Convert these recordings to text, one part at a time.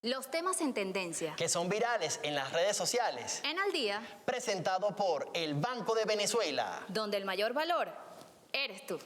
Los temas en tendencia. Que son virales en las redes sociales. En Al Día. Presentado por el Banco de Venezuela. Donde el mayor valor eres tú.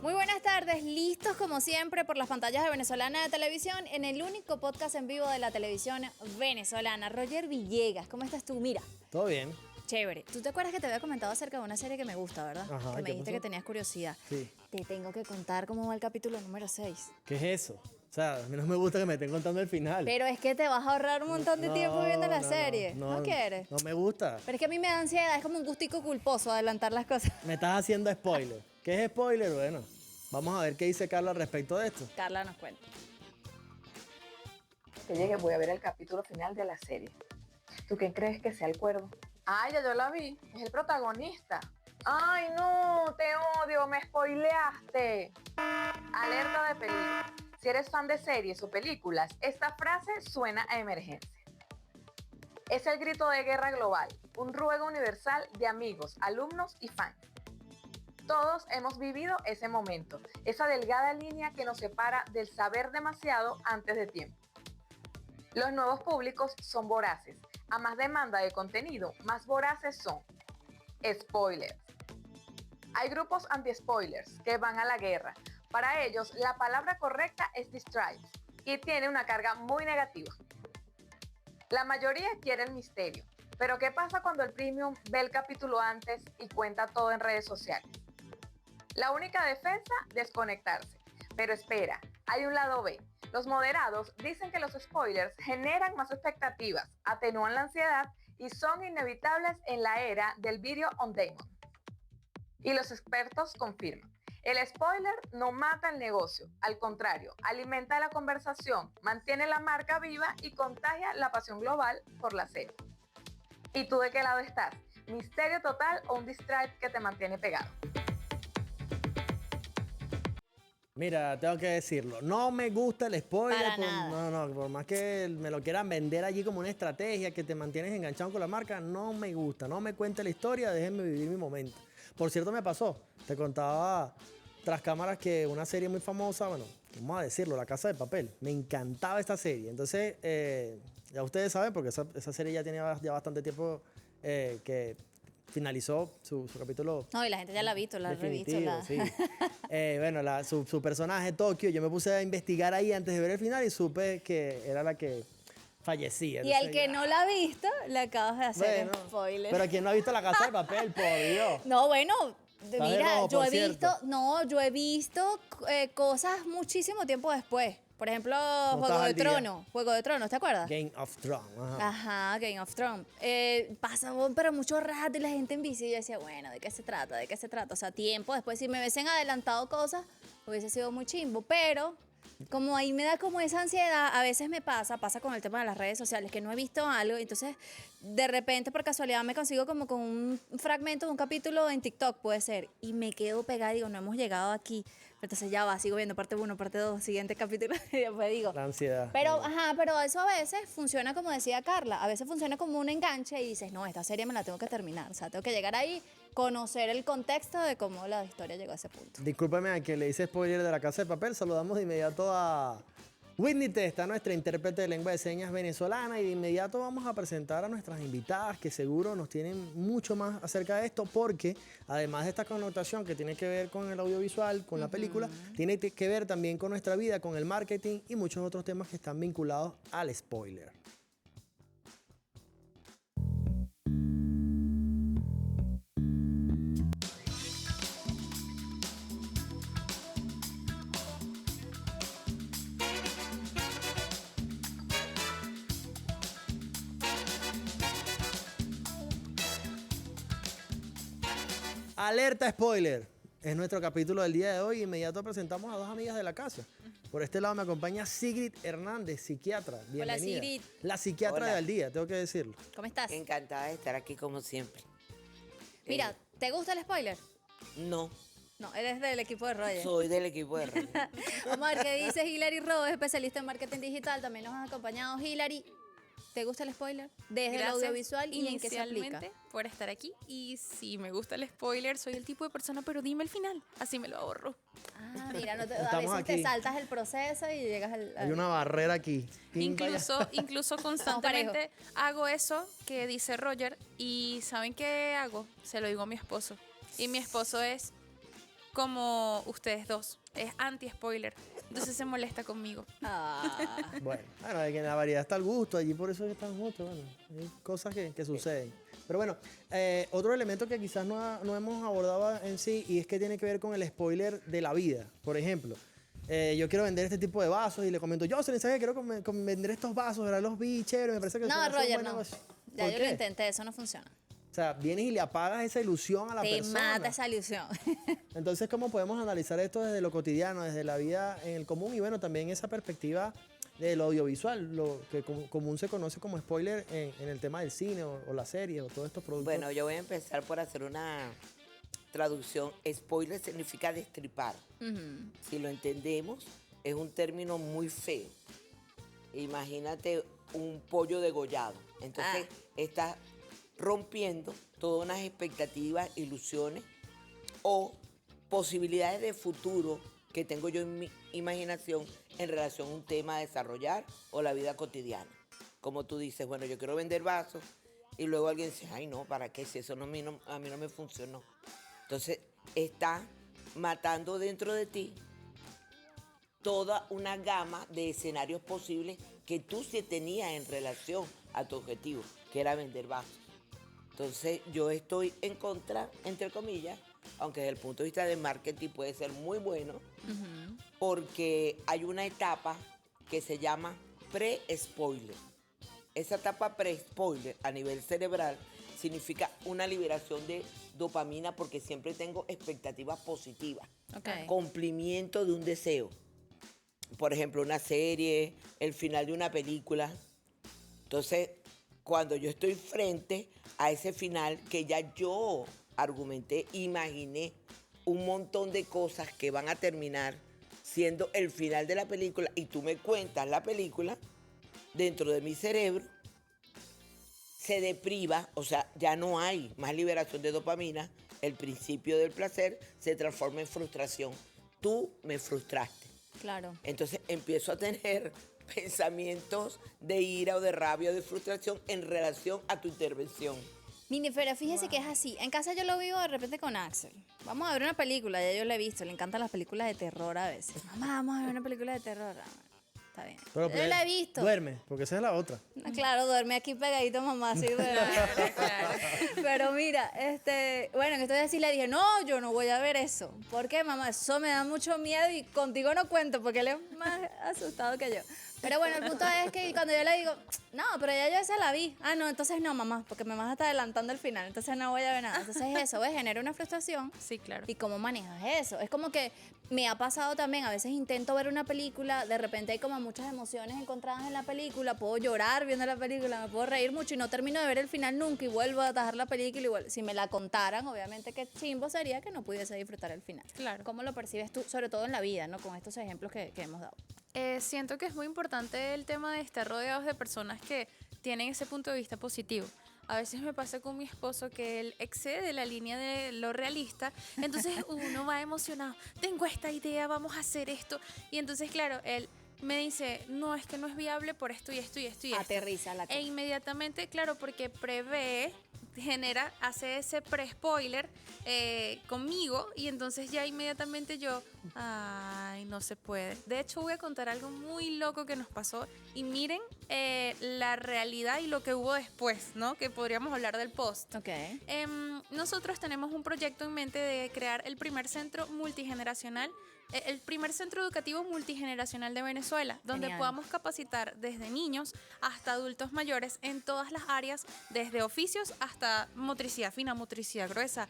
Muy buenas tardes, listos como siempre por las pantallas de Venezolana de Televisión en el único podcast en vivo de la televisión venezolana. Roger Villegas, ¿cómo estás tú? Mira. Todo bien. Chévere. ¿Tú te acuerdas que te había comentado acerca de una serie que me gusta, verdad? Ajá, que me ¿qué dijiste pasó? que tenías curiosidad. Sí. Te tengo que contar cómo va el capítulo número 6. ¿Qué es eso? O sea, a mí no me gusta que me estén contando el final. Pero es que te vas a ahorrar un montón de tiempo viendo la serie. ¿No quieres? No me gusta. Pero es que a mí me da ansiedad, es como un gustico culposo adelantar las cosas. Me estás haciendo spoiler. ¿Qué es spoiler? Bueno, vamos a ver qué dice Carla al respecto de esto. Carla nos cuenta. Que llegue voy a ver el capítulo final de la serie. ¿Tú qué crees que sea el cuervo? Ay, ya yo la vi, es el protagonista. Ay, no, te odio, me spoileaste. Alerta de peligro. Si eres fan de series o películas, esta frase suena a emergencia. Es el grito de guerra global, un ruego universal de amigos, alumnos y fans. Todos hemos vivido ese momento, esa delgada línea que nos separa del saber demasiado antes de tiempo. Los nuevos públicos son voraces. A más demanda de contenido, más voraces son. Spoilers. Hay grupos anti-spoilers que van a la guerra. Para ellos, la palabra correcta es distract y tiene una carga muy negativa. La mayoría quiere el misterio. Pero ¿qué pasa cuando el premium ve el capítulo antes y cuenta todo en redes sociales? La única defensa, desconectarse. Pero espera, hay un lado B. Los moderados dicen que los spoilers generan más expectativas, atenúan la ansiedad y son inevitables en la era del video on demand. Y los expertos confirman. El spoiler no mata el negocio, al contrario, alimenta la conversación, mantiene la marca viva y contagia la pasión global por la serie. ¿Y tú de qué lado estás? ¿Misterio total o un distract que te mantiene pegado? Mira, tengo que decirlo. No me gusta el spoiler. Para nada. Por más que me lo quieran vender allí como una estrategia que te mantienes enganchado con la marca, no me gusta. No me cuente la historia, déjenme vivir mi momento. Por cierto, me pasó. Te contaba tras cámaras que una serie muy famosa, bueno, vamos a decirlo, La Casa de Papel. Me encantaba esta serie. Entonces, ya ustedes saben, porque esa serie ya tiene ya bastante tiempo que finalizó su capítulo. No, y la gente ya la ha visto, la ha revisto. Definitivo, sí. Bueno, su personaje, Tokio, yo me puse a investigar ahí antes de ver el final y supe que era la que fallecía. Y el que no la ha visto, le acabas de hacer bueno, spoiler. pero ¿quién no ha visto La Casa de Papel? Por Dios. No, bueno, de mira, rojo, yo por he visto, cierto. yo he visto cosas muchísimo tiempo después. Por ejemplo, estás Juego de al día. Tronos. Juego de Tronos, ¿te acuerdas? Game of Thrones. Ajá. Ajá, Game of Thrones. Pasaba pero mucho rato y la gente en bici. Y yo decía, bueno, ¿de qué se trata? ¿De qué se trata? O sea, tiempo después, si me hubiesen adelantado cosas, hubiese sido muy chimbo. Pero como ahí me da como esa ansiedad, a veces me pasa con el tema de las redes sociales, que no he visto algo, entonces de repente por casualidad me consigo como con un fragmento de un capítulo en TikTok, puede ser, y me quedo pegada y digo, no hemos llegado aquí. Entonces ya va, sigo viendo parte 1, parte 2, siguiente capítulo, y después digo. La ansiedad. Pero eso a veces funciona como decía Carla, a veces funciona como un enganche y dices, no, esta serie me la tengo que terminar, o sea, tengo que llegar ahí, conocer el contexto de cómo la historia llegó a ese punto. Discúlpame a quien le hice spoiler de La Casa de Papel. Saludamos de inmediato a Whitney Testa, nuestra intérprete de lengua de señas venezolana, y de inmediato vamos a presentar a nuestras invitadas que seguro nos tienen mucho más acerca de esto, porque además de esta connotación que tiene que ver con el audiovisual, con la película, tiene que ver también con nuestra vida, con el marketing y muchos otros temas que están vinculados al spoiler. Alerta spoiler. Es nuestro capítulo del día de hoy. Inmediato presentamos a dos amigas de la casa. Por este lado me acompaña Sigrid Hernández, psiquiatra. Bienvenida. Hola, Sigrid. La psiquiatra Hola. del día, tengo que decirlo. ¿Cómo estás? Encantada de estar aquí como siempre. Mira, ¿te gusta el spoiler? No, No, eres del equipo de Roger. soy del equipo de radio. Vamos a ver qué dice Hilary Rowe, especialista en marketing digital. También nos ha acompañado Hilary. ¿Te gusta el spoiler? Desde el Gracias audiovisual y en qué se aplica. inicialmente por estar aquí. Y si me gusta el spoiler, soy el tipo de persona, pero dime el final. Así me lo ahorro. Ah, mira, a Estamos veces te aquí. saltas el proceso y llegas al... Hay una barrera aquí. Pim, para allá. Incluso constantemente hago eso que dice Roger. Y ¿saben qué hago? Se lo digo a mi esposo. Y mi esposo es como ustedes dos. Es anti-spoiler. Entonces se molesta conmigo. Ah, Bueno, de que en la variedad está el gusto, allí por eso están juntos. Bueno, hay cosas que suceden. Pero bueno, otro elemento que quizás no hemos abordado en sí y es que tiene que ver con el spoiler de la vida. Por ejemplo, yo quiero vender este tipo de vasos y le comento, yo se les sabe que quiero vender estos vasos, ¿verdad? Los vi chévere, me parece que no, son un Roger, buen no. negocio. Ya ¿Por yo lo qué? intenté, eso no funciona. O sea, vienes y le apagas esa ilusión a la Te persona. mata esa ilusión. Entonces, ¿cómo podemos analizar esto desde lo cotidiano, desde la vida en el común y bueno, también esa perspectiva de lo audiovisual, lo que común se conoce como spoiler en el tema del cine o la serie o todos estos productos? Bueno, yo voy a empezar por hacer una traducción. Spoiler significa destripar. Si lo entendemos, es un término muy feo. Imagínate un pollo degollado. Entonces, está rompiendo todas unas expectativas, ilusiones o posibilidades de futuro que tengo yo en mi imaginación en relación a un tema a desarrollar o la vida cotidiana. Como tú dices, bueno, yo quiero vender vasos y luego alguien dice, ay no, ¿para qué? Si eso a mí no me funcionó. Entonces, está matando dentro de ti toda una gama de escenarios posibles que tú sí tenías en relación a tu objetivo, que era vender vasos. Entonces, yo estoy en contra, entre comillas, aunque desde el punto de vista de marketing puede ser muy bueno, porque hay una etapa que se llama pre-spoiler. Esa etapa pre-spoiler a nivel cerebral significa una liberación de dopamina porque siempre tengo expectativas positivas, Ok. cumplimiento de un deseo. Por ejemplo, una serie, el final de una película. Entonces, cuando yo estoy frente a ese final que ya yo argumenté, imaginé un montón de cosas que van a terminar siendo el final de la película y tú me cuentas la película, dentro de mi cerebro se depriva, o sea, ya no hay más liberación de dopamina, el principio del placer se transforma en frustración. Tú me frustraste. Claro. Entonces empiezo a tener pensamientos de ira o de rabia o de frustración en relación a tu intervención. Minifera, fíjese que es así. En casa yo lo vivo de repente con Axel. Vamos a ver una película, ya yo la he visto. Le encantan las películas de terror a veces. Mamá, vamos a ver una película de terror. Ah, está bien. Pero Yo la he visto. Duerme, porque esa es la otra. Ah, claro, duerme aquí pegadito, mamá, sí, duerme. Pero mira, bueno, en estos días sí le dije, no, yo no voy a ver eso. ¿Por qué, mamá? Eso me da mucho miedo y contigo no cuento porque él es más asustado que yo. Pero bueno, el punto es que cuando yo le digo, no, pero ya yo esa la vi. Ah, no, entonces no, mamá, porque me vas a estar adelantando el final, entonces no voy a ver nada. Entonces eso, ¿ves? Genera una frustración. Sí, claro. ¿Y cómo manejas eso? Es como que me ha pasado también, a veces intento ver una película, de repente hay como muchas emociones encontradas en la película, puedo llorar viendo la película, me puedo reír mucho y no termino de ver el final nunca y vuelvo a atajar la película igual. Si me la contaran, obviamente qué chimbo sería que no pudiese disfrutar el final. Claro. ¿Cómo lo percibes tú, sobre todo en la vida, ¿no? Con estos ejemplos que hemos dado. Siento que es muy importante el tema de estar rodeados de personas que tienen ese punto de vista positivo. A veces me pasa con mi esposo que él excede la línea de lo realista, entonces uno va emocionado, tengo esta idea, vamos a hacer esto, y entonces claro, él me dice, no, es que no es viable por esto y esto y esto y esto. Aterriza la cosa. E inmediatamente, claro, porque prevé, hace ese pre-spoiler conmigo y entonces ya inmediatamente yo, ay, no se puede. De hecho, voy a contar algo muy loco que nos pasó y miren la realidad y lo que hubo después, ¿no? Que podríamos hablar del post. Ok. Nosotros tenemos un proyecto en mente de crear el primer centro multigeneracional, el primer centro educativo multigeneracional de Venezuela, donde Genial. podamos capacitar desde niños hasta adultos mayores en todas las áreas, desde oficios hasta motricidad fina, motricidad gruesa,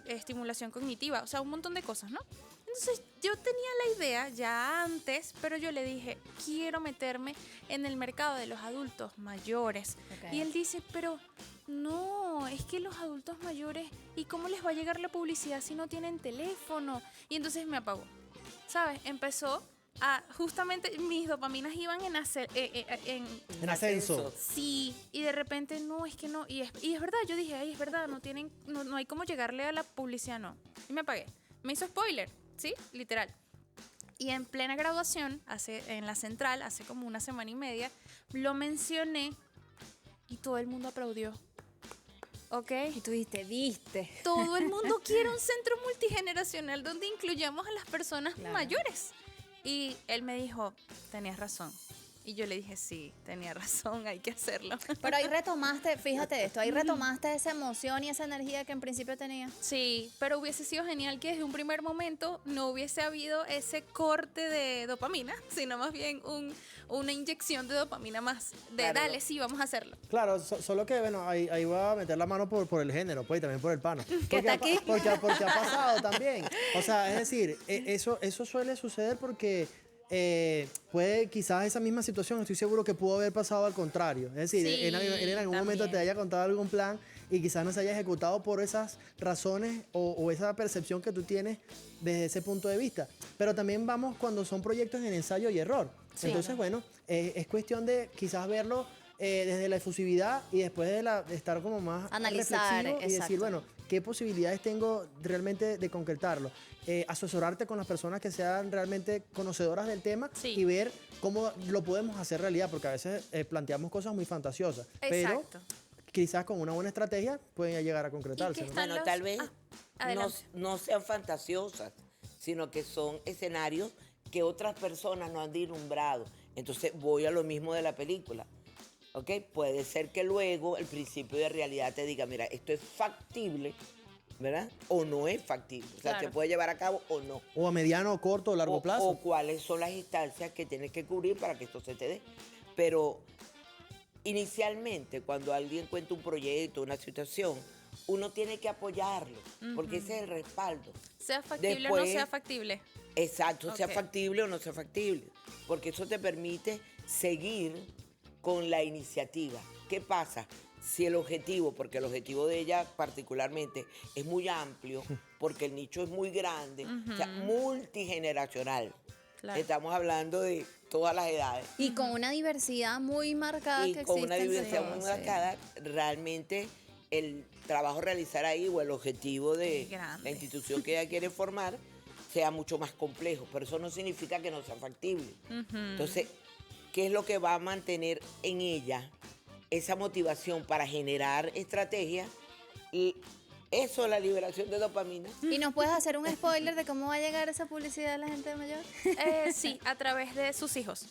estimulación cognitiva, o sea, un montón de cosas, ¿no? Entonces yo tenía la idea ya antes, pero yo le dije, quiero meterme en el mercado de los adultos mayores. Ok. Y él dice, pero no, es que los adultos mayores, ¿y cómo les va a llegar la publicidad si no tienen teléfono? Y entonces me apagó, ¿sabes? Empezó justamente mis dopaminas iban En ascenso. sí, y de repente no, es que no, y es verdad, yo dije, ay, es verdad, no hay cómo llegarle a la publicidad, no. Y me apagué. Me hizo spoiler, ¿sí? Literal. Y en plena graduación, en la central, hace como una semana y media, lo mencioné y todo el mundo aplaudió. ¿Ok? Y tú dijiste, viste. Todo el mundo quiere un centro multigeneracional donde incluyamos a las personas mayores. Y él me dijo, tenías razón. Y yo le dije, sí, tenía razón, hay que hacerlo. Pero ahí retomaste, fíjate esto, ahí retomaste esa emoción y esa energía que en principio tenía. Sí, pero hubiese sido genial que desde un primer momento no hubiese habido ese corte de dopamina, sino más bien una inyección de dopamina más. Claro. Dale, sí, vamos a hacerlo. Claro, solo que, bueno, ahí va a meter la mano por el género, pues, y también por el pana. ¿Que está aquí? Porque ha pasado también. O sea, es decir, eso suele suceder porque puede quizás esa misma situación, estoy seguro que pudo haber pasado al contrario. Es decir, Sí, él en algún momento te también. haya contado algún plan y quizás no se haya ejecutado por esas razones o esa percepción que tú tienes desde ese punto de vista. Pero también vamos cuando son proyectos en ensayo y error. Sí. Entonces, bueno, es cuestión de quizás verlo desde la efusividad y después de estar como más Analizar, reflexivo y decir, exacto. bueno, ¿qué posibilidades tengo realmente de concretarlo? Asesorarte con las personas que sean realmente conocedoras del tema Sí. y ver cómo lo podemos hacer realidad, porque a veces planteamos cosas muy fantasiosas, pero Exacto. quizás con una buena estrategia pueden llegar a concretarse. Y que ¿no? están Bueno, los- tal vez adelante. no sean fantasiosas, sino que son escenarios que otras personas no han vislumbrado. Entonces voy a lo mismo de la película. ¿Ok? Puede ser que luego el principio de realidad te diga, mira, esto es factible, ¿verdad? O no es factible. O sea, Claro. se puede llevar a cabo o no. O a mediano, corto o largo plazo. O cuáles son las instancias que tienes que cubrir para que esto se te dé. Pero inicialmente, cuando alguien cuenta un proyecto, una situación, uno tiene que apoyarlo, porque ese es el respaldo. Sea factible o no Después- sea factible. Exacto, sea Ok. factible o no sea factible, porque eso te permite seguir con la iniciativa. ¿Qué pasa? Si el objetivo, porque el objetivo de ella particularmente es muy amplio, porque el nicho es muy grande, o sea, multigeneracional. Claro. Estamos hablando de todas las edades. Y con una diversidad muy marcada Y que con existe. una entre diversidad todos, muy sí. marcada, realmente el trabajo a realizar ahí o el objetivo de Es grande. la institución que ella quiere formar sea mucho más complejo, pero eso no significa que no sea factible. Entonces, ¿qué es lo que va a mantener en ella esa motivación para generar estrategias? Y eso, la liberación de dopamina. ¿Y nos puedes hacer un spoiler de cómo va a llegar esa publicidad a la gente mayor? Sí, a través de sus hijos.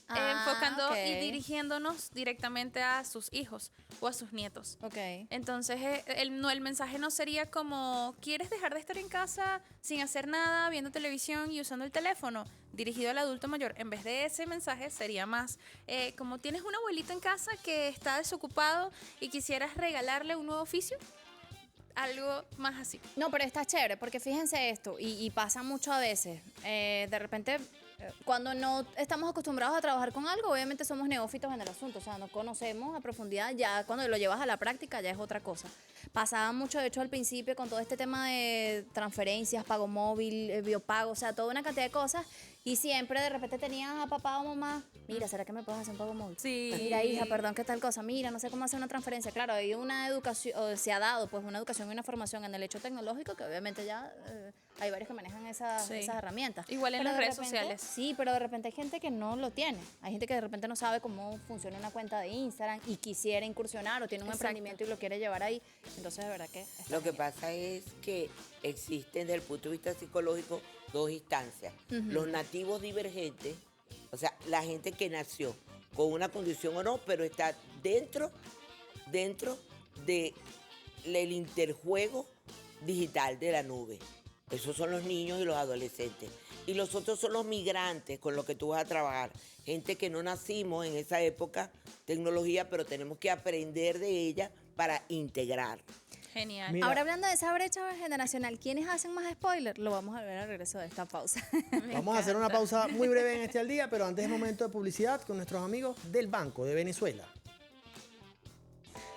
Ah, Enfocando ok. y dirigiéndonos directamente a sus hijos o a sus nietos. Ok. Entonces, el mensaje no sería como, ¿quieres dejar de estar en casa sin hacer nada, viendo televisión y usando el teléfono? Dirigido al adulto mayor. En vez de ese mensaje, sería más como, ¿tienes un abuelito en casa que está desocupado y quisieras regalarle un nuevo oficio? Algo más así. No, pero está chévere, porque fíjense esto, y pasa mucho a veces. De repente, cuando no estamos acostumbrados a trabajar con algo, obviamente somos neófitos en el asunto, o sea, no conocemos a profundidad, ya cuando lo llevas a la práctica ya es otra cosa. Pasaba mucho, de hecho, al principio con todo este tema de transferencias, pago móvil, biopago, o sea, toda una cantidad de cosas, y siempre de repente tenías a papá o mamá, mira, ¿será que me puedes hacer un pago móvil? Sí. Mira, hija, perdón, ¿qué tal cosa? Mira, no sé cómo hacer una transferencia. Claro, hay una educación, o se ha dado pues una educación y una formación en el hecho tecnológico que obviamente ya hay varios que manejan esas Sí. herramientas. Igual en Pero las de redes repente- sociales. Sí, pero de repente hay gente que no lo tiene. Hay gente que de repente no sabe cómo funciona una cuenta de Instagram y quisiera incursionar o tiene un Exacto. emprendimiento y lo quiere llevar ahí. Entonces, de verdad que está Lo que genial. pasa es que existen desde el punto de vista psicológico dos instancias. Los nativos divergentes, o sea, la gente que nació con una condición o no, pero está dentro del interjuego digital de la nube. Esos son los niños y los adolescentes. Y los otros son los migrantes con los que tú vas a trabajar. Gente que no nacimos en esa época, tecnología, pero tenemos que aprender de ella para integrar. Genial. Mira. Ahora hablando de esa brecha generacional, ¿quiénes hacen más spoiler? Lo vamos a ver al regreso de esta pausa. Vamos a hacer una pausa muy breve en este al día, pero antes es momento de publicidad con nuestros amigos del Banco de Venezuela.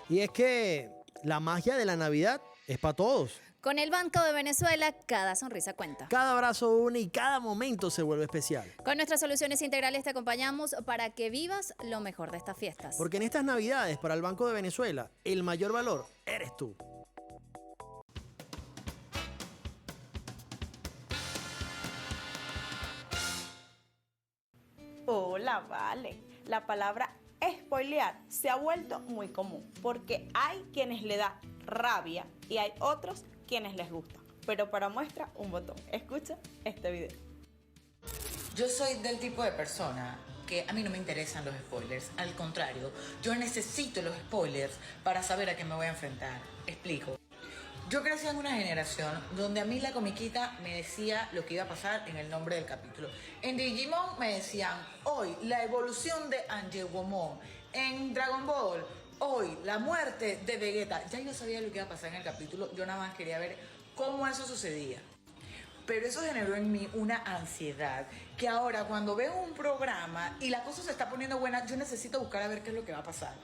Y es que la magia de la Navidad es para todos. Con el Banco de Venezuela, cada sonrisa cuenta. Cada abrazo une y cada momento se vuelve especial. Con nuestras soluciones integrales te acompañamos para que vivas lo mejor de estas fiestas. Porque en estas Navidades, para el Banco de Venezuela, el mayor valor eres tú. Hola, vale. La palabra spoilear se ha vuelto muy común porque hay quienes le da rabia y hay otros quienes les gusta. Pero para muestra, un botón. Escucha este video. Yo soy del tipo de persona que a mí no me interesan los spoilers. Al contrario, yo necesito los spoilers para saber a qué me voy a enfrentar. Explico. Yo crecí en una generación donde a mí la comiquita me decía lo que iba a pasar en el nombre del capítulo. En Digimon me decían, hoy la evolución de Angemon. En Dragon Ball, hoy la muerte de Vegeta. Ya yo sabía lo que iba a pasar en el capítulo, yo nada más quería ver cómo eso sucedía. Pero eso generó en mí una ansiedad que ahora cuando veo un programa y la cosa se está poniendo buena, yo necesito buscar a ver qué es lo que va a pasar.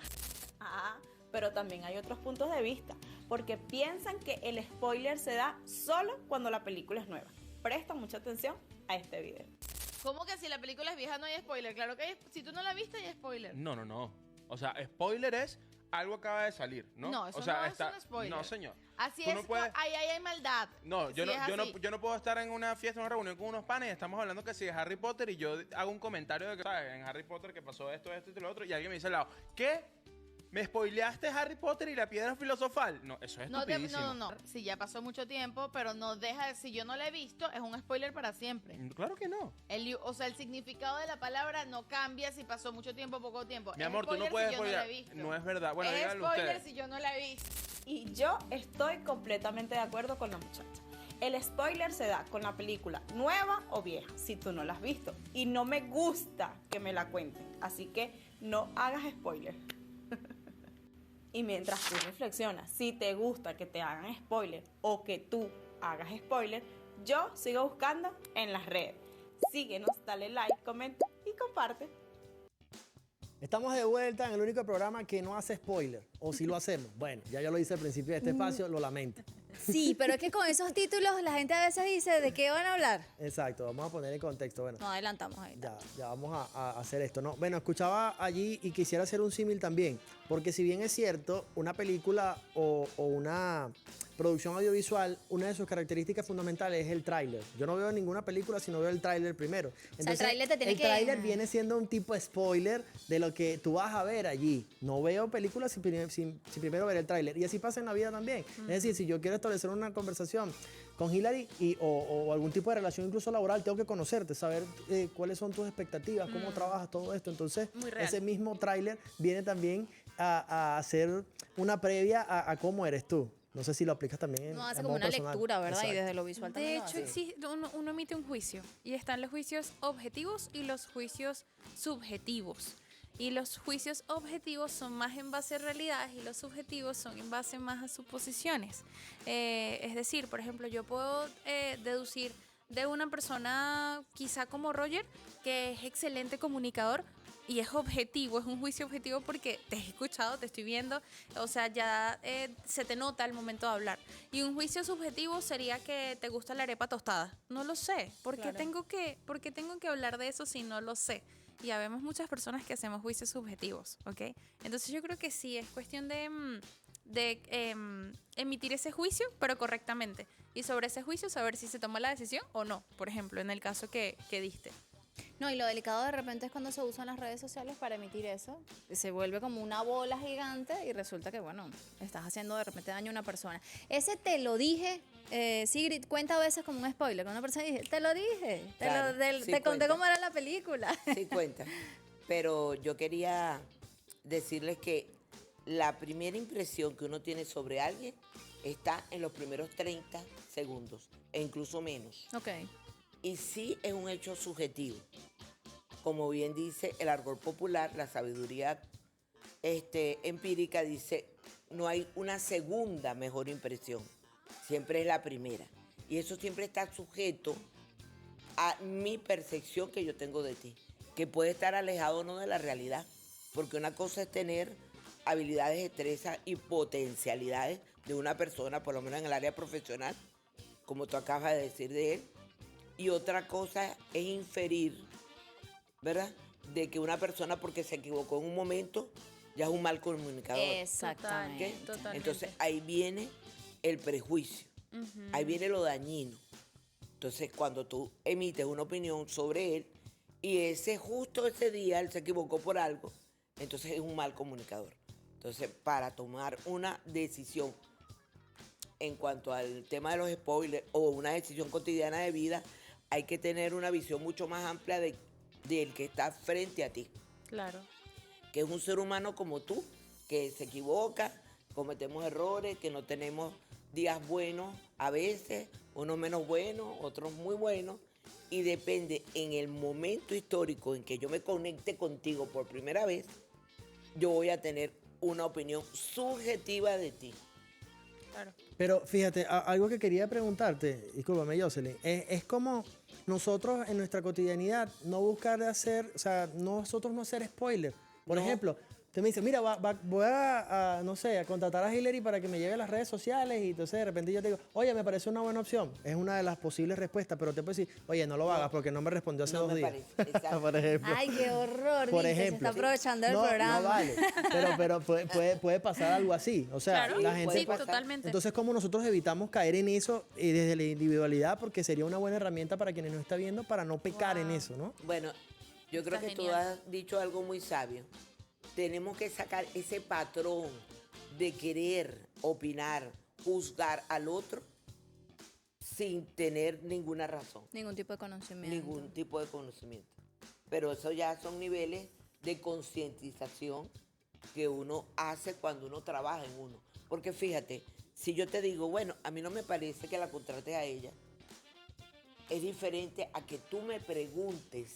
Pero también hay otros puntos de vista, porque piensan que el spoiler se da solo cuando la película es nueva. Presta mucha atención a este video. ¿Cómo que si la película es vieja no hay spoiler? Claro que hay, si tú no la viste hay spoiler. No. O sea, spoiler es algo acaba de salir, ¿no? No, eso o sea, no es un spoiler. No, señor. Así Tú es, no puedes- ahí hay maldad. No, yo Si es así. yo no puedo estar en una fiesta, en una reunión con unos panes y estamos hablando que si es Harry Potter y yo hago un comentario de que, ¿sabes? En Harry Potter que pasó esto y lo otro y alguien me dice al lado, ¿qué? ¿Me spoileaste Harry Potter y la piedra filosofal? No, eso es estupidísimo. No. Si ya pasó mucho tiempo, pero no deja, si yo no la he visto, es un spoiler para siempre. Claro que no. O sea, el significado de la palabra no cambia si pasó mucho tiempo o poco tiempo. Mi Es amor, tú no spoiler puedes si yo no la he spoilear. visto. No es verdad. Bueno, es díganlo spoiler ustedes. si yo no la he visto. Y yo estoy completamente de acuerdo con la muchacha. El spoiler se da con la película nueva o vieja, si tú no la has visto. Y no me gusta que me la cuenten. Así que no hagas spoiler. Y mientras tú reflexionas, si te gusta que te hagan spoiler o que tú hagas spoiler, yo sigo buscando en las redes. Síguenos, dale like, comenta y comparte. Estamos de vuelta en el único programa que no hace spoiler. O si lo hacemos. Bueno, ya yo lo hice al principio de este espacio, lo lamento. Sí, pero es que con esos títulos la gente a veces dice, ¿de qué van a hablar? Exacto, vamos a poner en contexto. Bueno, No adelantamos ahí. ya vamos a hacer esto, ¿no? Bueno, escuchaba allí y quisiera hacer un símil también, porque si bien es cierto, una película o una producción audiovisual, una de sus características fundamentales es el tráiler. Yo no veo ninguna película si no veo el tráiler primero. sea, el tráiler te tiene el que- tráiler viene siendo un tipo de spoiler de lo que tú vas a ver allí. No veo películas sin primero ver el tráiler. Y así pasa en la vida también. Es decir, si yo quiero establecer una conversación con Hilary o algún tipo de relación incluso laboral, tengo que conocerte, saber cuáles son tus expectativas, cómo trabajas todo esto. Entonces, Muy real. ese mismo tráiler viene también a hacer una previa a cómo eres tú. No sé si lo aplicas también en No hace en como modo una personal. lectura, ¿verdad? Y Exacto. desde lo visual también. De lo hecho, hace. uno emite un juicio y están los juicios objetivos y los juicios subjetivos. Y los juicios objetivos son más en base a realidades y los subjetivos son en base más a suposiciones. Es decir, por ejemplo, yo puedo deducir de una persona quizá como Roger, que es excelente comunicador, y es objetivo, es un juicio objetivo porque te he escuchado, te estoy viendo, o sea, ya se te nota al momento de hablar. Y un juicio subjetivo sería que te gusta la arepa tostada. No lo sé. ¿Por qué tengo que hablar de eso si no lo sé? Y habemos muchas personas que hacemos juicios subjetivos, ¿ok? Entonces yo creo que sí, es cuestión de emitir ese juicio, pero correctamente. Y sobre ese juicio saber si se toma la decisión o no, por ejemplo, en el caso que diste. No, y lo delicado de repente es cuando se usan las redes sociales para emitir eso. Se vuelve como una bola gigante y resulta que, bueno, estás haciendo de repente daño a una persona. Ese te lo dije, Sigrid, cuenta a veces como un spoiler. Cuando una persona dice, te lo dije, Claro, sí te conté cuenta. cómo era la película. Sí cuenta. Pero yo quería decirles que la primera impresión que uno tiene sobre alguien está en los primeros 30 segundos, e incluso menos. Ok. Y sí es un hecho subjetivo. Como bien dice el argot popular, la sabiduría empírica dice, no hay una segunda mejor impresión, siempre es la primera. Y eso siempre está sujeto a mi percepción que yo tengo de ti, que puede estar alejado o no de la realidad. Porque una cosa es tener habilidades, destrezas y potencialidades de una persona, por lo menos en el área profesional, como tú acabas de decir de él. Y otra cosa es inferir, ¿verdad? De que una persona porque se equivocó en un momento ya es un mal comunicador. Exactamente. ¿ok? Totalmente. Entonces ahí viene el prejuicio, ahí viene lo dañino. Entonces cuando tú emites una opinión sobre él y justo ese día él se equivocó por algo, entonces es un mal comunicador. Entonces para tomar una decisión en cuanto al tema de los spoilers o una decisión cotidiana de vida, hay que tener una visión mucho más amplia del que está frente a ti, Claro. que es un ser humano como tú, que se equivoca, cometemos errores, que no tenemos días buenos a veces, unos menos buenos, otros muy buenos, y depende en el momento histórico en que yo me conecte contigo por primera vez, yo voy a tener una opinión subjetiva de ti. Claro. Pero fíjate, algo que quería preguntarte, discúlpame, Jocelyn, es como nosotros en nuestra cotidianidad no buscar de hacer, o sea, nosotros no hacer spoiler. Por No. ejemplo, usted me dice, mira, voy no sé, a contratar a Hillary para que me lleve a las redes sociales y entonces de repente yo te digo, oye, me parece una buena opción. Es una de las posibles respuestas, pero te puedo decir, oye, no lo hagas porque no me respondió hace No 2 me días. parece, exacto. Por ejemplo. Ay, qué horror, Por ¿viste? Se ejemplo. está aprovechando el No, programa. no vale, pero puede pasar algo así. O sea, Claro, la gente... sí, totalmente. Entonces, ¿cómo nosotros evitamos caer en eso desde la individualidad? Porque sería una buena herramienta para quienes nos está viendo para no pecar en eso, ¿no? Bueno, yo creo Está que tú genial. has dicho algo muy sabio. Tenemos que sacar ese patrón de querer opinar, juzgar al otro sin tener ninguna razón, Ningún tipo de conocimiento. ningún tipo de conocimiento. Pero eso ya son niveles de concientización que uno hace cuando uno trabaja en uno. Porque fíjate, si yo te digo, bueno, a mí no me parece que la contrates a ella, es diferente a que tú me preguntes,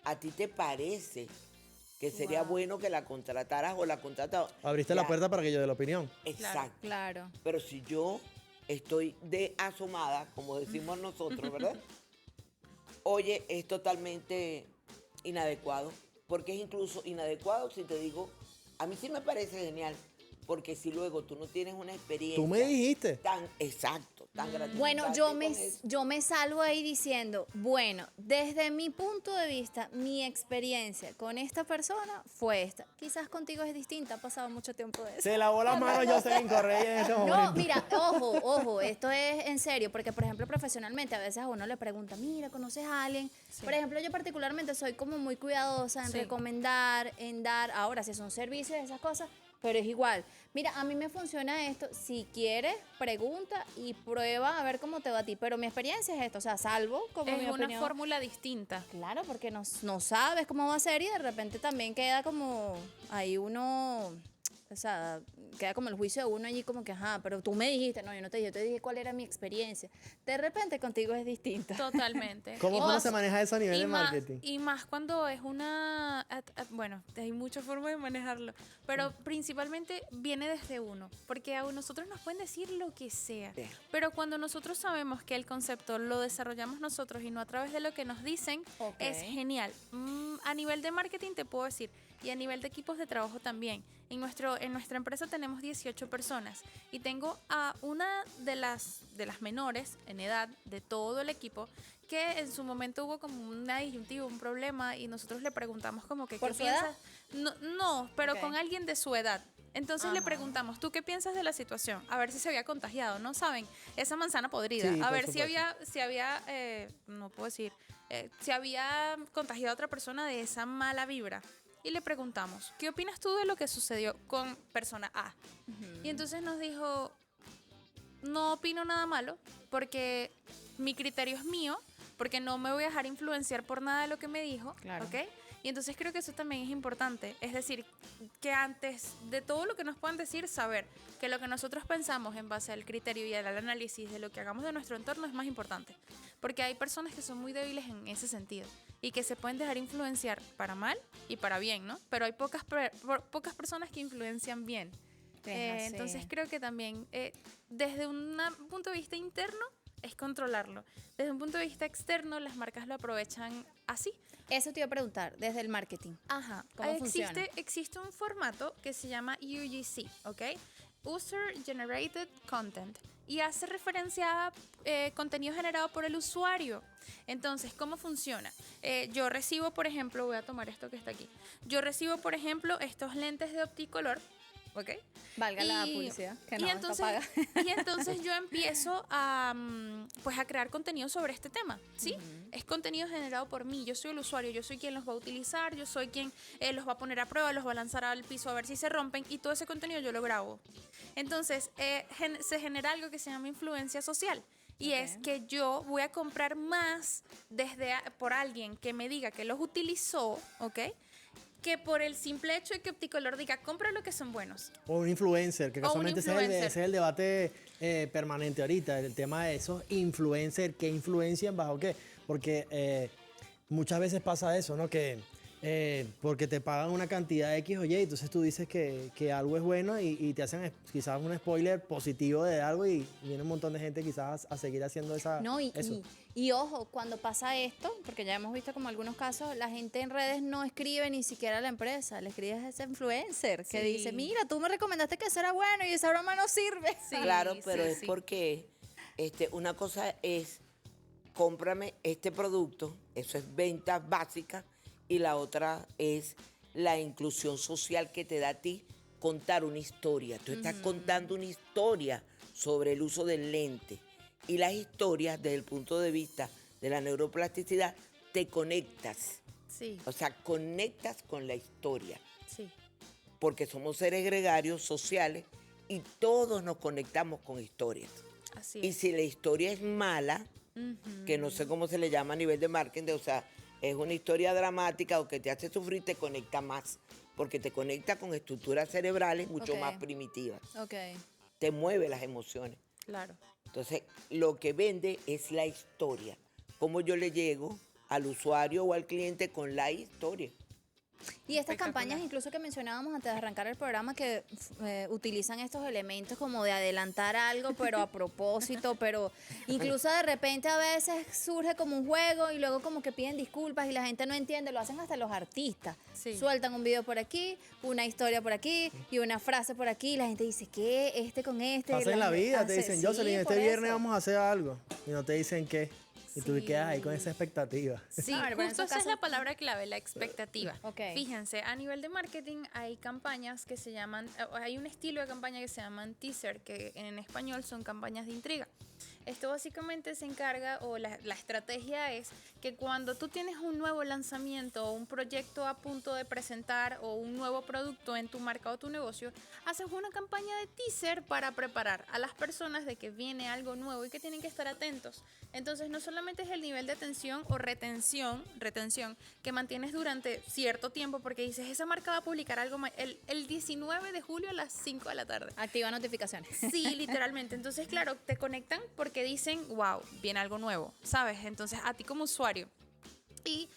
¿a ti te parece que sería bueno que la contrataras o la contratas? Abriste la puerta para que yo dé la opinión. Exacto. Claro. Pero si yo estoy de asomada, como decimos nosotros, ¿verdad? Oye, es totalmente inadecuado, porque es incluso inadecuado si te digo, a mí sí me parece genial, porque si luego tú no tienes una experiencia Tú me dijiste. tan exacto, tan gratificante Bueno, con eso. yo me salvo ahí diciendo, bueno, desde mi punto de vista, mi experiencia con esta persona fue esta. Quizás contigo es distinta, ha pasado mucho tiempo de eso. Se lavó las manos Jocelyn Correa en este momento. No, mira, ojo, esto es en serio, porque por ejemplo profesionalmente a veces a uno le pregunta, mira, ¿conoces a alguien? Por ejemplo, yo particularmente soy como muy cuidadosa en Sí. recomendar, en dar, ahora si son servicios, esas cosas, pero es igual. Mira, a mí me funciona esto, si quieres, pregunta y prueba a ver cómo te va a ti, pero mi experiencia es esto, o sea, salvo como mi Es una opinión. fórmula distinta. Claro, porque no sabes cómo va a ser y de repente también queda como ahí uno, o sea, queda como el juicio de uno allí como que, ajá, pero tú me dijiste, no, yo no te dije, yo te dije cuál era mi experiencia. De repente contigo es distinta. Totalmente. ¿Cómo Y cómo más- se maneja eso a nivel de más- marketing? Y más cuando es bueno, hay muchas formas de manejarlo, pero principalmente viene desde uno, porque a nosotros nos pueden decir lo que sea, Sí. pero cuando nosotros sabemos que el concepto lo desarrollamos nosotros y no a través de lo que nos dicen, Ok. es genial. A nivel de marketing te puedo decir, y a nivel de equipos de trabajo también. En nuestra empresa tenemos 18 personas y tengo a una de las menores en edad de todo el equipo que en su momento hubo como una disyuntiva, un problema y nosotros le preguntamos como que ¿Por ¿qué su edad? piensas? No, pero Ok. con alguien de su edad. Entonces le Ajá. preguntamos, ¿tú qué piensas de la situación? A ver si se había contagiado, ¿no saben? Esa manzana podrida. Sí, A por ver si supuesto. había, no puedo decir, si había contagiado a otra persona de esa mala vibra. Y le preguntamos, ¿qué opinas tú de lo que sucedió con persona A? Y entonces nos dijo, no opino nada malo, porque mi criterio es mío, porque no me voy a dejar influenciar por nada de lo que me dijo, Claro. ¿ok? Y entonces creo que eso también es importante, es decir, que antes de todo lo que nos puedan decir, saber que lo que nosotros pensamos en base al criterio y al análisis de lo que hagamos de nuestro entorno es más importante, porque hay personas que son muy débiles en ese sentido y que se pueden dejar influenciar para mal y para bien, ¿no? Pero hay pocas personas que influencian bien. Es así. Entonces creo que también desde un punto de vista interno es controlarlo. Desde un punto de vista externo, las marcas lo aprovechan así. Eso te iba a preguntar, desde el marketing. Ajá. ¿Cómo funciona? Existe un formato que se llama UGC, ¿ok? User Generated Content. Y hace referencia a contenido generado por el usuario. Entonces, ¿cómo funciona? Yo recibo, por ejemplo, voy a tomar esto que está aquí. Yo recibo, por ejemplo, estos lentes de Opticolor, ¿ok? Valga la publicidad, que no está entonces, paga. y entonces yo empiezo a, pues a crear contenido sobre este tema, ¿sí? Es contenido generado por mí, yo soy el usuario, yo soy quien los va a utilizar, yo soy quien los va a poner a prueba, los va a lanzar al piso a ver si se rompen y todo ese contenido yo lo grabo. Entonces, se genera algo que se llama influencia social. Y es que yo voy a comprar más por alguien que me diga que los utilizó, ¿ok? Que por el simple hecho de que Opticolor diga, compra lo que son buenos. O un influencer, que O un casualmente influencer. ese es el debate permanente ahorita, el tema de esos influencers, qué influencian bajo qué. Porque muchas veces pasa eso, ¿no? Que porque te pagan una cantidad X o Y, entonces tú dices que algo es bueno y te hacen quizás un spoiler positivo de algo y viene un montón de gente quizás a seguir haciendo eso. Y ojo, cuando pasa esto, porque ya hemos visto como algunos casos, la gente en redes no escribe ni siquiera a la empresa, le escribe a ese influencer que Sí. dice, mira, tú me recomendaste que eso era bueno y esa broma no sirve. Claro, pero es porque una cosa es cómprame este producto, eso es ventas básicas, y la otra es la inclusión social que te da a ti contar una historia. Tú estás contando una historia sobre el uso del lente. Y las historias, desde el punto de vista de la neuroplasticidad, te conectas. Sí. O sea, conectas con la historia. Sí. Porque somos seres gregarios, sociales, y todos nos conectamos con historias. Así Y es. si la historia es mala, que no sé cómo se le llama a nivel de marketing, o sea, es una historia dramática o que te hace sufrir, te conecta más, porque te conecta con estructuras cerebrales mucho Ok. más primitivas. Ok. Te mueve las emociones. Claro. Entonces, lo que vende es la historia. Cómo yo le llego al usuario o al cliente con la historia. Y estas campañas, incluso que mencionábamos antes de arrancar el programa, que utilizan estos elementos como de adelantar algo, pero a propósito, pero incluso de repente a veces surge como un juego y luego como que piden disculpas y la gente no entiende, lo hacen hasta los artistas. Sí. Sueltan un video por aquí, una historia por aquí y una frase por aquí y la gente dice, ¿qué? Este con este. Pasa en la vida, te dicen, Jocelyn, este por viernes eso. vamos a hacer algo. Y no te dicen qué. Y tú Sí. quedas ahí con esa expectativa. Sí, A ver, pero en justo esos esa es la casos- palabra clave, la expectativa. Ok. Fíjense, a nivel de marketing hay campañas que se llaman, hay un estilo de campaña que se llaman teaser, que en español son campañas de intriga. Esto básicamente se encarga, o la estrategia es que cuando tú tienes un nuevo lanzamiento o un proyecto a punto de presentar o un nuevo producto en tu marca o tu negocio, haces una campaña de teaser para preparar a las personas de que viene algo nuevo y que tienen que estar atentos. Entonces no solamente es el nivel de atención o retención que mantienes durante cierto tiempo porque dices, esa marca va a publicar algo el 19 de julio a las 5 de la tarde. Activa notificaciones. Sí, literalmente. Entonces, claro, te conectan porque dicen, wow, viene algo nuevo, ¿sabes? Entonces, a ti como usuario. ¿Y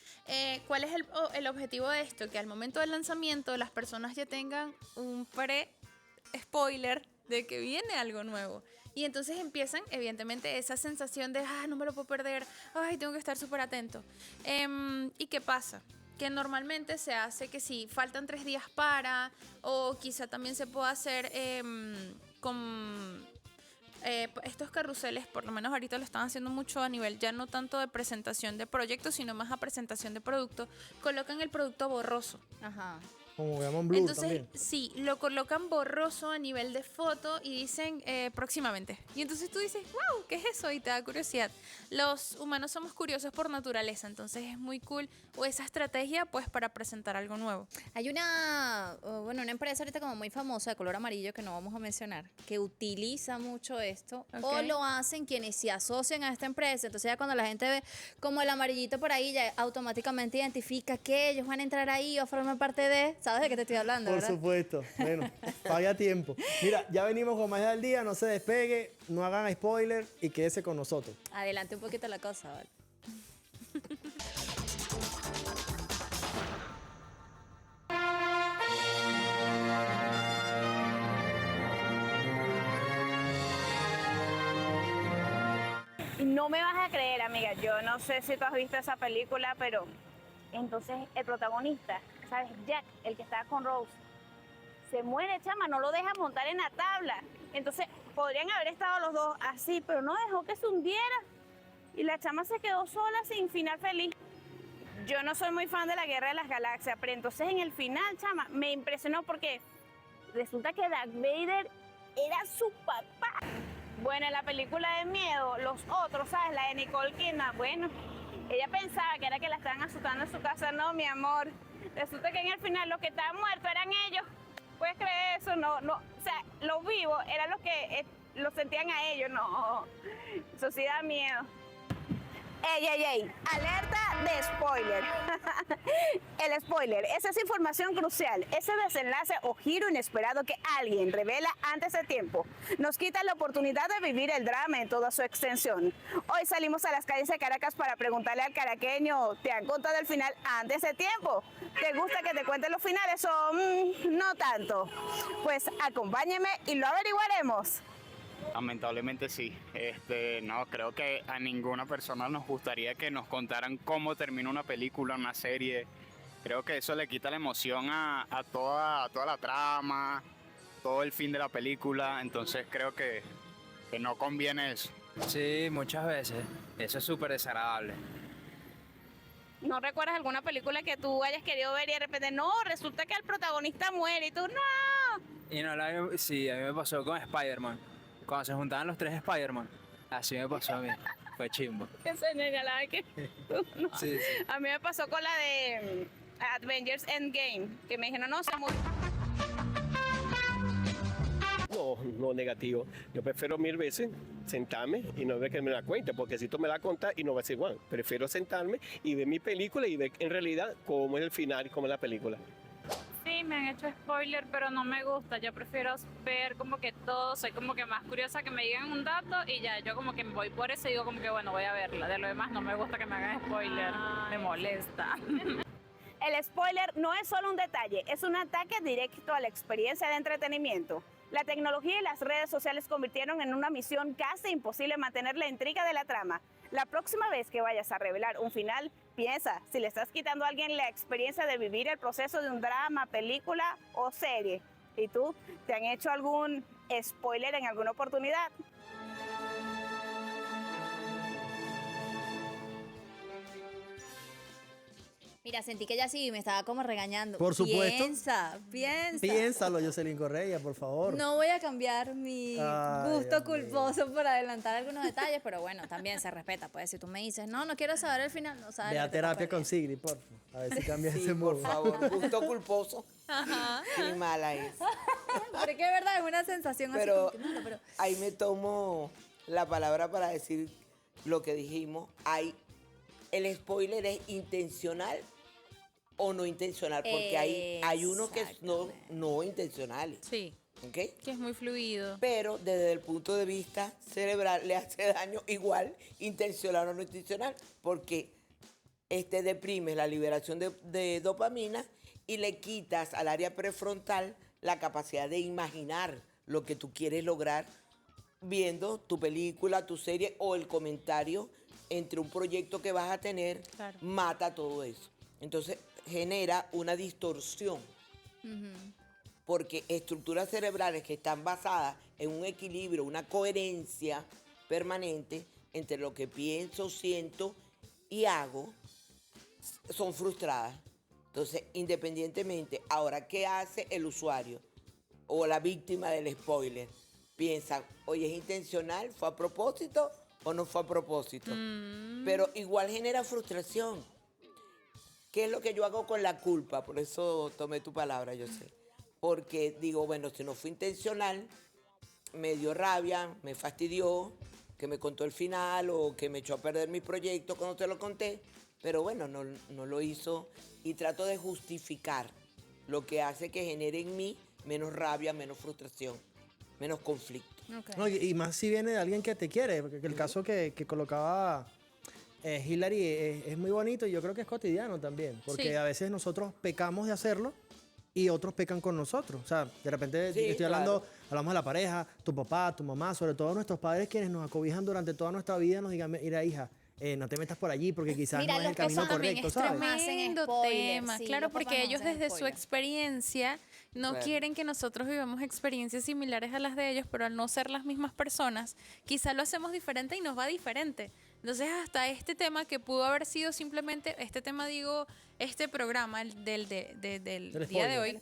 cuál es el objetivo de esto? Que al momento del lanzamiento las personas ya tengan un pre-spoiler de que viene algo nuevo. Y entonces empiezan, evidentemente, esa sensación de, no me lo puedo perder, ay, tengo que estar súper atento. ¿Y qué pasa? Que normalmente se hace que si faltan 3 días o quizá también se pueda hacer con estos carruseles, por lo menos ahorita lo están haciendo mucho a nivel ya no tanto de presentación de proyectos, sino más a presentación de producto, colocan el producto borroso. Ajá. Como llaman Blue Entonces, también. sí, lo colocan borroso a nivel de foto y dicen próximamente. Y entonces tú dices, wow, ¿qué es eso? Y te da curiosidad. Los humanos somos curiosos por naturaleza, entonces es muy cool esa estrategia pues para presentar algo nuevo. Hay una empresa ahorita como muy famosa de color amarillo que no vamos a mencionar, que utiliza mucho esto o Ok. lo hacen quienes se asocian a esta empresa. Entonces ya cuando la gente ve como el amarillito por ahí, ya automáticamente identifica que ellos van a entrar ahí o a formar parte de... ¿Sabes de qué te estoy hablando, Por verdad? supuesto. Bueno, pague a tiempo. Mira, ya venimos con más del día, no se despegue, no hagan spoiler y quédese con nosotros. Adelante un poquito la cosa, ¿vale? No me vas a creer, amiga, yo no sé si tú has visto esa película, pero entonces el protagonista, ¿sabes? Jack, el que estaba con Rose, se muere, chama, no lo deja montar en la tabla. Entonces podrían haber estado los dos así, pero no dejó que se hundiera. Y la chama se quedó sola sin final feliz. Yo no soy muy fan de la Guerra de las Galaxias, pero entonces en el final, chama, me impresionó porque resulta que Darth Vader era su papá. Bueno, en la película de miedo, los otros, ¿sabes? La de Nicole Kidman, bueno, ella pensaba que era que la estaban asustando en su casa. No, mi amor. Resulta que en el final los que estaban muertos eran ellos. ¿Puedes creer eso? No, o sea, los vivos eran los que los sentían a ellos. No, eso sí da miedo. ¡Ey! Alerta de spoiler. El spoiler, esa es información crucial, ese desenlace o giro inesperado que alguien revela antes de tiempo. Nos quita la oportunidad de vivir el drama en toda su extensión. Hoy salimos a las calles de Caracas para preguntarle al caraqueño, ¿te han contado el final antes de tiempo? ¿Te gusta que te cuente los finales o no tanto? Pues acompáñeme y lo averiguaremos. Lamentablemente sí. No, creo que a ninguna persona nos gustaría que nos contaran cómo termina una película, una serie. Creo que eso le quita la emoción a toda la trama, todo el fin de la película. Entonces creo que no conviene eso. Sí, muchas veces. Eso es súper desagradable. ¿No recuerdas alguna película que tú hayas querido ver y de repente, no, resulta que el protagonista muere y tú, no? Y no, sí, a mí me pasó con Spider-Man. Cuando se juntaban los tres Spider-Man. Así me pasó a mí. Fue chimbo. Que se señalaba que tú no. Sí. A mí me pasó con la de Avengers Endgame, que me dijeron, no, se murió. No, negativo. Yo prefiero 1000 veces sentarme y no ver que me la cuente, porque si tú me la cuentas y no va a ser igual. Prefiero sentarme y ver mi película y ver en realidad cómo es el final y cómo es la película. Sí, me han hecho spoiler, pero no me gusta. Yo prefiero ver como que todo, soy como que más curiosa que me digan un dato y ya yo como que me voy por eso y digo como que bueno, voy a verla. De lo demás no me gusta que me hagan spoiler, me molesta. El spoiler no es solo un detalle, es un ataque directo a la experiencia de entretenimiento. La tecnología y las redes sociales convirtieron en una misión casi imposible mantener la intriga de la trama. La próxima vez que vayas a revelar un final, piensa si le estás quitando a alguien la experiencia de vivir el proceso de un drama, película o serie. ¿Y tú? ¿Te han hecho algún spoiler en alguna oportunidad? Mira, sentí que ella sí me estaba como regañando. Por supuesto. Piensa. Piénsalo, Jocelyn Correa, por favor. No voy a cambiar mi gusto culposo por adelantar algunos detalles, pero bueno, también se respeta. Pues si tú me dices, no quiero saber el final, no sabes. Ve a terapia con Sigrid, por favor. A ver si cambias Sí, ese modo. por favor, gusto culposo. Ajá. Qué mala es. Pero es que es verdad, es una sensación Pero, así como que, pero ahí me tomo la palabra para decir lo que dijimos. El spoiler es intencional o no intencional, porque hay unos que no intencionales. Sí. ¿Ok? Que es muy fluido. Pero desde el punto de vista cerebral le hace daño igual, intencional o no intencional, porque deprimes la liberación de dopamina y le quitas al área prefrontal la capacidad de imaginar lo que tú quieres lograr viendo tu película, tu serie o el comentario entre un proyecto que vas a tener, Claro. mata todo eso. Entonces genera una distorsión, porque estructuras cerebrales que están basadas en un equilibrio, una coherencia permanente entre lo que pienso, siento y hago, son frustradas. Entonces, independientemente, ahora, ¿qué hace el usuario o la víctima del spoiler? Piensan, oye, ¿es intencional? ¿Fue a propósito o no fue a propósito? Pero igual genera frustración. ¿Qué es lo que yo hago con la culpa? Por eso tomé tu palabra, yo sé. Porque digo, bueno, si no fue intencional, me dio rabia, me fastidió, que me contó el final o que me echó a perder mi proyecto cuando te lo conté. Pero bueno, no lo hizo y trato de justificar lo que hace que genere en mí menos rabia, menos frustración, menos conflicto. No, y más si viene de alguien que te quiere, porque el caso que colocaba Hillary es muy bonito y yo creo que es cotidiano también, porque Sí. a veces nosotros pecamos de hacerlo y otros pecan con nosotros. O sea, de repente Sí, estoy hablamos de la pareja, tu papá, tu mamá, sobre todo nuestros padres quienes nos acobijan durante toda nuestra vida, nos digan, mira hija, no te metas por allí porque quizás Mira, no es los el camino papás también correcto, es ¿sabes? Tremendo spoilers, tema, sí, claro, los papás porque no ellos hacen desde su spoilers. experiencia no Claro. quieren que nosotros vivamos experiencias similares a las de ellos, pero al no ser las mismas personas, quizá lo hacemos diferente y nos va diferente. Entonces, hasta este tema que pudo haber sido simplemente, este programa del día de hoy,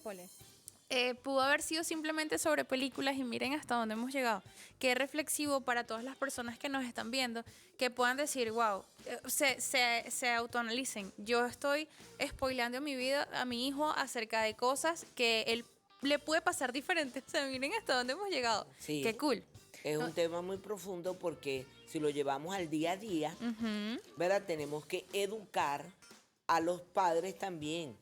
pudo haber sido simplemente sobre películas y miren hasta dónde hemos llegado. Qué reflexivo para todas las personas que nos están viendo, que puedan decir, wow, se autoanalicen. Yo estoy spoileando mi vida a mi hijo acerca de cosas que él le puede pasar diferente. O sea, miren hasta dónde hemos llegado. Sí. Qué cool. Es un tema muy profundo porque si lo llevamos al día a día, ¿verdad? Tenemos que educar a los padres también.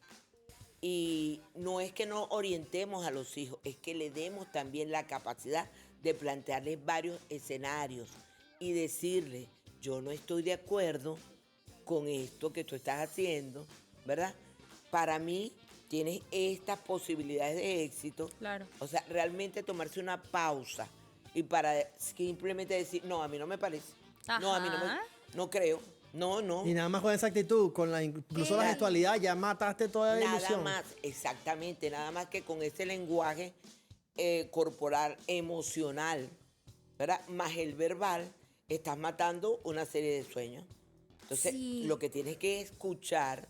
Y no es que no orientemos a los hijos, es que le demos también la capacidad de plantearles varios escenarios y decirles, yo no estoy de acuerdo con esto que tú estás haciendo, ¿verdad? Para mí tienes estas posibilidades de éxito. Claro. O sea, realmente tomarse una pausa y para simplemente decir, no, a mí no me parece. No, a mí no creo. No. Y nada más con esa actitud, incluso la gestualidad, ya mataste toda la Nada ilusión. más, exactamente, nada más que con ese lenguaje corporal, emocional, ¿verdad? Más el verbal, estás matando una serie de sueños. Entonces, Sí. lo que tienes que escuchar,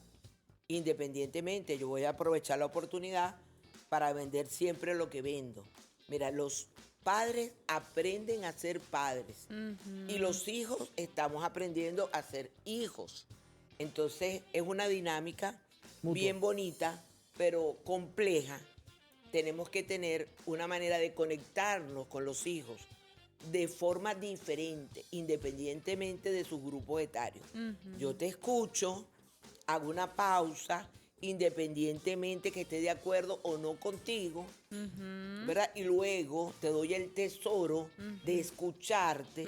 independientemente, yo voy a aprovechar la oportunidad para vender siempre lo que vendo. Mira, los padres aprenden a ser padres y los hijos estamos aprendiendo a ser hijos. Entonces es una dinámica bien bonita, pero compleja. Tenemos que tener una manera de conectarnos con los hijos de forma diferente, independientemente de sus grupos etarios. Yo te escucho, hago una pausa, independientemente que esté de acuerdo o no contigo, ¿verdad? Y luego te doy el tesoro de escucharte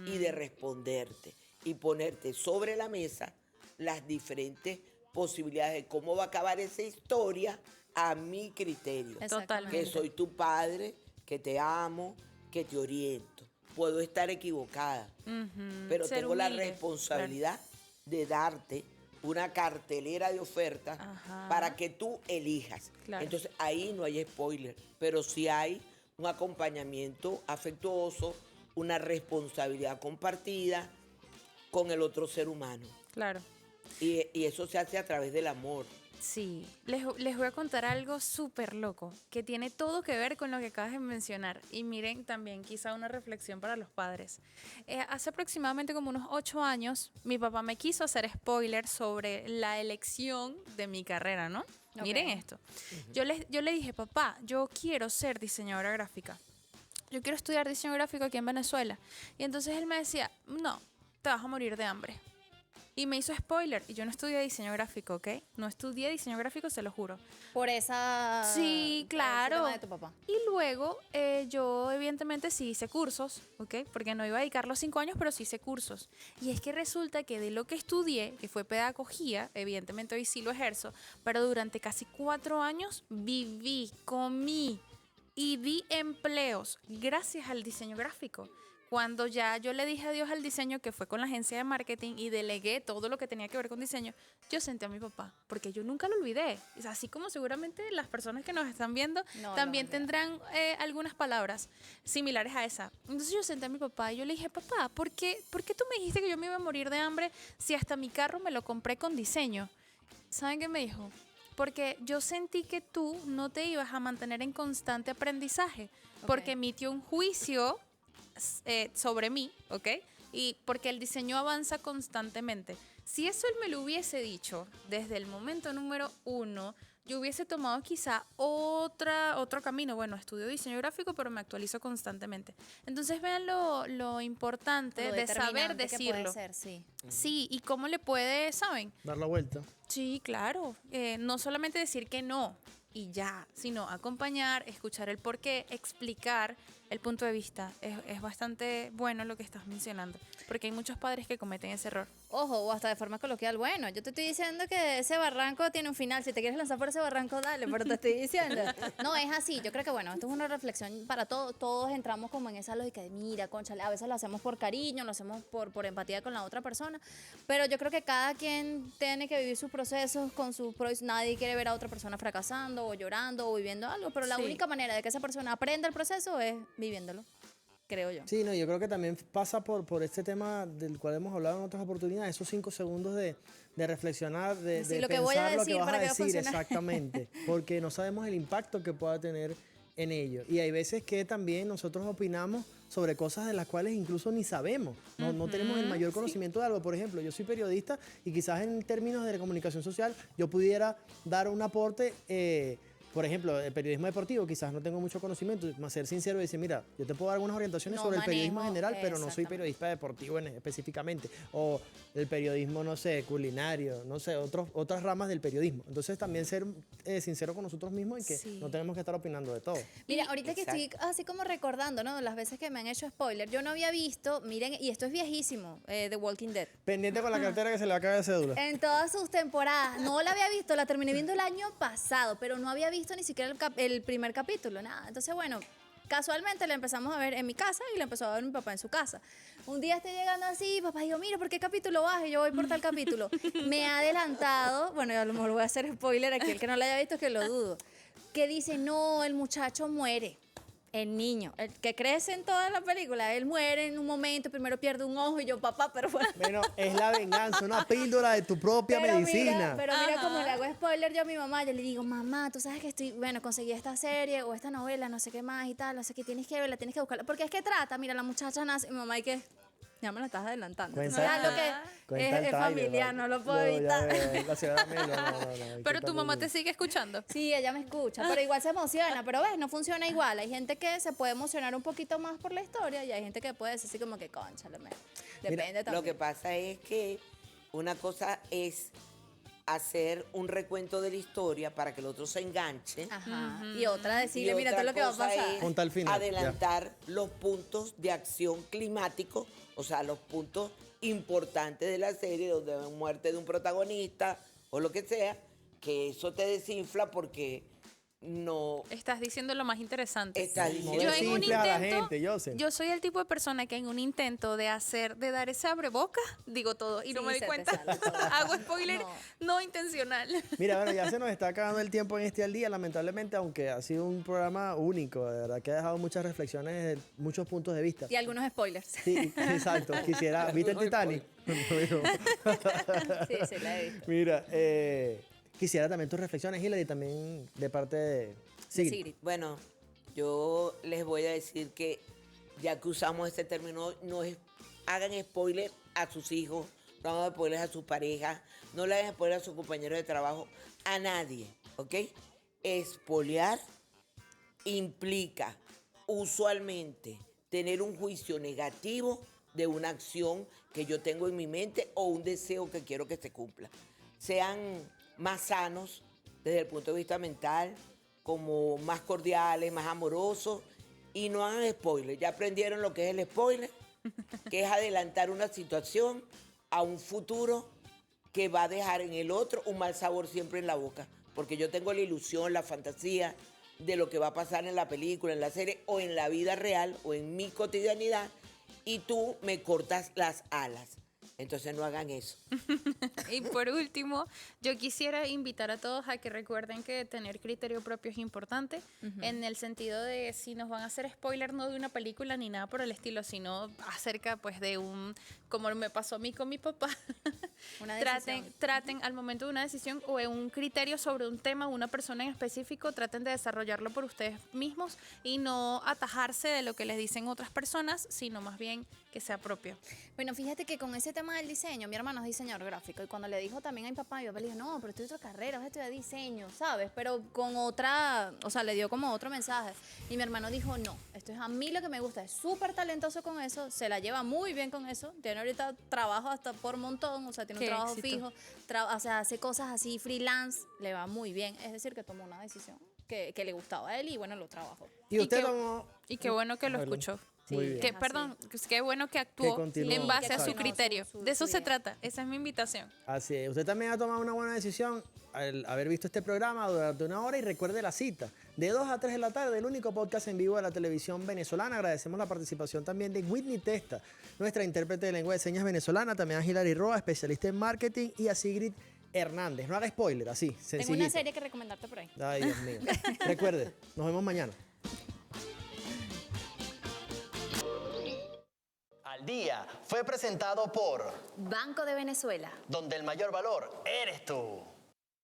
y de responderte y ponerte sobre la mesa las diferentes posibilidades de cómo va a acabar esa historia a mi criterio. Totalmente. Que soy tu padre, que te amo, que te oriento. Puedo estar equivocada, pero Ser tengo la humilde, responsabilidad de darte una cartelera de ofertas para que tú elijas. Claro. Entonces ahí no hay spoiler, pero sí hay un acompañamiento afectuoso, una responsabilidad compartida con el otro ser humano. Claro. Y eso se hace a través del amor. Sí, les voy a contar algo súper loco que tiene todo que ver con lo que acabas de mencionar. Y miren también quizá una reflexión para los padres. Hace aproximadamente como unos 8 años, mi papá me quiso hacer spoiler sobre la elección de mi carrera, ¿no? Ok. Miren esto. Yo le dije, papá, yo quiero ser diseñadora gráfica. Yo quiero estudiar diseño gráfico aquí en Venezuela. Y entonces él me decía, no, te vas a morir de hambre. Y me hizo spoiler. Y yo no estudié diseño gráfico, ¿ok? No estudié diseño gráfico, se lo juro. Por esa... Sí, claro. ese tema de tu papá. Y luego yo evidentemente sí hice cursos, ¿ok? Porque no iba a dedicar los 5 años, pero sí hice cursos. Y es que resulta que de lo que estudié, que fue pedagogía, evidentemente hoy sí lo ejerzo, pero durante casi 4 años viví, comí y di empleos gracias al diseño gráfico. Cuando ya yo le dije adiós al diseño, que fue con la agencia de marketing, y delegué todo lo que tenía que ver con diseño, yo senté a mi papá, porque yo nunca lo olvidé. Es así como seguramente las personas que nos están viendo No, también no, tendrán algunas palabras similares a esa. Entonces yo senté a mi papá y yo le dije, papá, ¿por qué tú me dijiste que yo me iba a morir de hambre si hasta mi carro me lo compré con diseño? ¿Saben qué me dijo? Porque yo sentí que tú no te ibas a mantener en constante aprendizaje, porque emitió un juicio sobre mí, ¿ok? Y porque el diseño avanza constantemente. Si eso él me lo hubiese dicho desde el momento número 1, yo hubiese tomado quizá otro camino. Bueno, estudio diseño gráfico, pero me actualizo constantemente. Entonces vean lo importante Lo de saber determinante que puede decirlo. ser, sí. Sí, y cómo le puede, ¿saben? Dar la vuelta. Sí, claro. No solamente decir que no y ya, sino acompañar, escuchar el porqué, explicar el punto de vista. Es bastante bueno lo que estás mencionando, porque hay muchos padres que cometen ese error. Ojo, o hasta de forma coloquial. Bueno, yo te estoy diciendo que ese barranco tiene un final. Si te quieres lanzar por ese barranco, dale, pero te estoy diciendo. No, es así. Yo creo que, bueno, esto es una reflexión para todos. Todos entramos como en esa lógica de, mira, cónchale, a veces lo hacemos por cariño, lo hacemos por empatía con la otra persona. Pero yo creo que cada quien tiene que vivir sus procesos con sus pros. Nadie quiere ver a otra persona fracasando o llorando o viviendo algo. Pero la Sí. única manera de que esa persona aprenda el proceso es viviéndolo, creo yo. Sí, no, yo creo que también pasa por este tema del cual hemos hablado en otras oportunidades, esos 5 segundos de reflexionar, de Decir lo que pensar voy a lo que decir vas para a que va a decir, funcionar. exactamente, porque no sabemos el impacto que pueda tener en ello. Y hay veces que también nosotros opinamos sobre cosas de las cuales incluso ni sabemos, no tenemos el mayor conocimiento de algo. Por ejemplo, yo soy periodista y quizás en términos de comunicación social yo pudiera dar un aporte. Por ejemplo, el periodismo deportivo, quizás no tengo mucho conocimiento, más ser sincero y decir, mira, yo te puedo dar algunas orientaciones No sobre el periodismo en manejo, general, pero no soy exactamente. periodista deportivo específicamente. O el periodismo, no sé, culinario, no sé, otras ramas del periodismo. Entonces también ser sincero con nosotros mismos y que Sí. no tenemos que estar opinando de todo. Mira, ahorita que estoy así como recordando, ¿no? Las veces que me han hecho spoiler, yo no había visto, miren, y esto es viejísimo, The Walking Dead. Pendiente con la cartera que se le va a caer de cédula. En todas sus temporadas. No la había visto, la terminé viendo el año pasado, pero no había visto ni siquiera el primer capítulo, nada. Entonces, bueno, casualmente la empezamos a ver en mi casa y la empezó a ver mi papá en su casa. Un día estoy llegando así, papá, digo, mira, ¿por qué capítulo vas? Y yo voy por tal capítulo. Me ha adelantado, bueno, a lo mejor voy a hacer spoiler aquí, el que no la haya visto, que lo dudo, que dice, no, el muchacho muere. El niño, el que crece en toda la película, él muere en un momento, primero pierde un ojo y yo, papá, pero bueno. Bueno, es la venganza, una píldora de tu propia medicina. Pero mira, como le hago spoiler yo a mi mamá, yo le digo, mamá, tú sabes que conseguí esta serie o esta novela, no sé qué más y tal, no sé qué, tienes que verla, tienes que buscarla. Porque es que trata, mira, la muchacha nace, y mi mamá, y que ya me la estás adelantando. Cuenta- Ya lo que Cuenta el es trailer, familiar, vale. no lo puedo No, ya evitar. veo, la ciudad de Melo, no, Pero tu mamá te sigue escuchando. Sí, ella me escucha, pero igual se emociona. Pero ves, no funciona igual. Hay gente que se puede emocionar un poquito más por la historia y hay gente que puede decir así como que, cónchale, depende también. Lo que pasa es que una cosa es hacer un recuento de la historia para que el otro se enganche. Ajá. Y otra decirle, Y mira, otra todo lo que va a cosa pasar. es Conta al final, adelantar los puntos de acción climático, o sea, los puntos importantes de la serie, donde hay muerte de un protagonista o lo que sea, que eso te desinfla porque no... Estás diciendo lo más interesante. Estás diciendo- Yo en un desinfles a la intento, gente, Joseph. yo soy el tipo de persona que en un intento de dar ese abreboca, digo todo y no Sí, me doy se te cuenta. sale todo. Hago spoiler no intencional. Mira, bueno, ya se nos está acabando el tiempo en este al día, lamentablemente, aunque ha sido un programa único, de verdad que ha dejado muchas reflexiones desde muchos puntos de vista. Y algunos spoilers. Sí, exacto. Quisiera, ¿viste el Titanic? Sí, sí, la he visto. Mira, quisiera también tus reflexiones, Hilary, también de parte de Sigrid. Bueno, yo les voy a decir que ya que usamos este término, no hagan spoiler a sus hijos, no hagan spoiler a sus parejas, no le hagan spoiler a sus compañeros de trabajo, a nadie, ¿ok? Spoilear implica usualmente tener un juicio negativo de una acción que yo tengo en mi mente o un deseo que quiero que se cumpla. Sean más sanos desde el punto de vista mental, como más cordiales, más amorosos y no hagan spoiler. Ya aprendieron lo que es el spoiler, que es adelantar una situación a un futuro que va a dejar en el otro un mal sabor siempre en la boca. Porque yo tengo la ilusión, la fantasía de lo que va a pasar en la película, en la serie o en la vida real o en mi cotidianidad y tú me cortas las alas. Entonces no hagan eso. Y por último, yo quisiera invitar a todos a que recuerden que tener criterio propio es importante, en el sentido de si nos van a hacer spoiler no de una película ni nada por el estilo, sino acerca pues de como me pasó a mí con mi papá, Una decisión. traten al momento de una decisión o de un criterio sobre un tema o una persona en específico, traten de desarrollarlo por ustedes mismos y no atajarse de lo que les dicen otras personas, sino más bien que sea propio. Bueno, fíjate que con ese tema del diseño, mi hermano es diseñador gráfico y cuando le dijo también a mi papá le dijo, no, pero estudia otra carrera, vas a estudiar diseño, ¿sabes? Pero con otra, o sea, le dio como otro mensaje. Y mi hermano dijo, no, esto es a mí lo que me gusta, es súper talentoso con eso, se la lleva muy bien con eso, tiene ahorita trabajo hasta por montón, o sea, tiene un Qué trabajo éxito. fijo, o sea, hace cosas así freelance, le va muy bien, es decir, que tomó una decisión que le gustaba a él y bueno, lo trabajó. Y usted como... Y qué bueno que lo Adelante. escuchó. Muy bien. Que, perdón, qué bueno que actuó continuó. en base a su Exacto. criterio. De eso se trata. Esa es mi invitación. Así es. Usted también ha tomado una buena decisión al haber visto este programa durante una hora y recuerde la cita. De 2 a 3 de la tarde, el único podcast en vivo de la televisión venezolana. Agradecemos la participación también de Whitney Testa, nuestra intérprete de lengua de señas venezolana. También a Hilary Roa, especialista en marketing. Y a Sigrid Hernández. No haga spoiler, así, sencillito. Tengo una serie que recomendarte por ahí. Ay, Dios mío. Recuerde, nos vemos mañana. Al Día fue presentado por Banco de Venezuela. Donde el mayor valor eres tú.